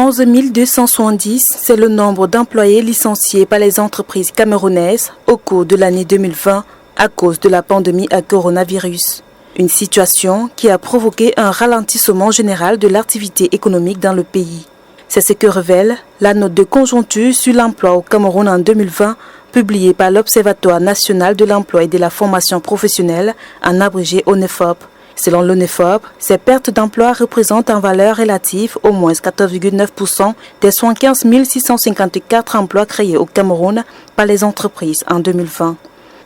11 270, c'est le nombre d'employés licenciés par les entreprises camerounaises au cours de l'année 2020 à cause de la pandémie à coronavirus. Une situation qui a provoqué un ralentissement général de l'activité économique dans le pays. C'est ce que révèle la note de conjoncture sur l'emploi au Cameroun en 2020 publiée par l'Observatoire national de l'emploi et de la formation professionnelle, en abrégé ONEFOP. Selon l'ONEFOP, ces pertes d'emploi représentent en valeur relative au moins 14,9% des 75 654 emplois créés au Cameroun par les entreprises en 2020.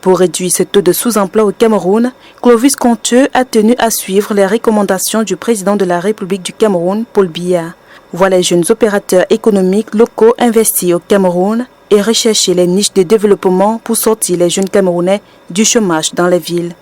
Pour réduire ce taux de sous-emploi au Cameroun, Clovis Conteux a tenu à suivre les recommandations du président de la République du Cameroun, Paul Biya. Voir les jeunes opérateurs économiques locaux investir au Cameroun et rechercher les niches de développement pour sortir les jeunes Camerounais du chômage dans les villes.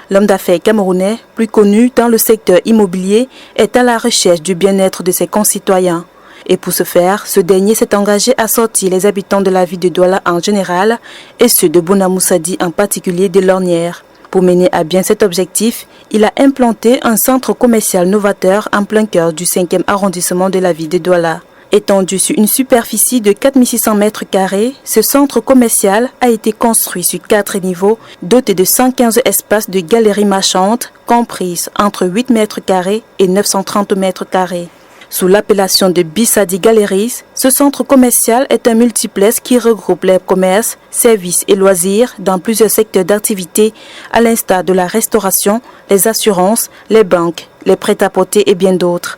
L'homme d'affaires camerounais, plus connu dans le secteur immobilier, est à la recherche du bien-être de ses concitoyens. Et pour ce faire, ce dernier s'est engagé à sortir les habitants de la ville de Douala en général et ceux de Bonamoussadi en particulier de l'ornière. Pour mener à bien cet objectif, il a implanté un centre commercial novateur en plein cœur du 5e arrondissement de la ville de Douala. Étendu sur une superficie de 4600 mètres carrés, ce centre commercial a été construit sur 4 niveaux, doté de 115 espaces de galeries marchandes, comprises entre 8 mètres carrés et 930 mètres carrés. Sous l'appellation de Bissadi Galleries, ce centre commercial est un multiplex qui regroupe les commerces, services et loisirs dans plusieurs secteurs d'activité, à l'instar de la restauration, les assurances, les banques, les prêt-à-porter et bien d'autres.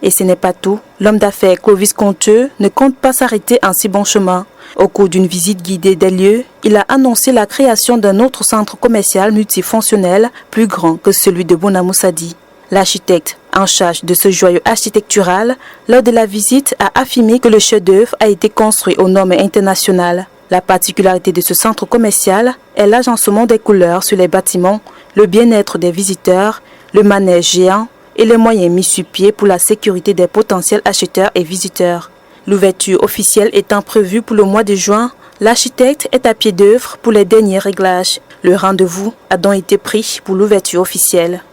Et ce n'est pas tout. L'homme d'affaires Clovis Conteux ne compte pas s'arrêter en si bon chemin. Au cours d'une visite guidée des lieux, il a annoncé la création d'un autre centre commercial multifonctionnel plus grand que celui de Bonamoussadi. L'architecte en charge de ce joyau architectural, lors de la visite, a affirmé que le chef-d'œuvre a été construit aux normes internationales. La particularité de ce centre commercial est l'agencement des couleurs sur les bâtiments, le bien-être des visiteurs, le manège géant, et les moyens mis sur pied pour la sécurité des potentiels acheteurs et visiteurs. L'ouverture officielle étant prévue pour le mois de juin, l'architecte est à pied d'œuvre pour les derniers réglages. Le rendez-vous a donc été pris pour l'ouverture officielle.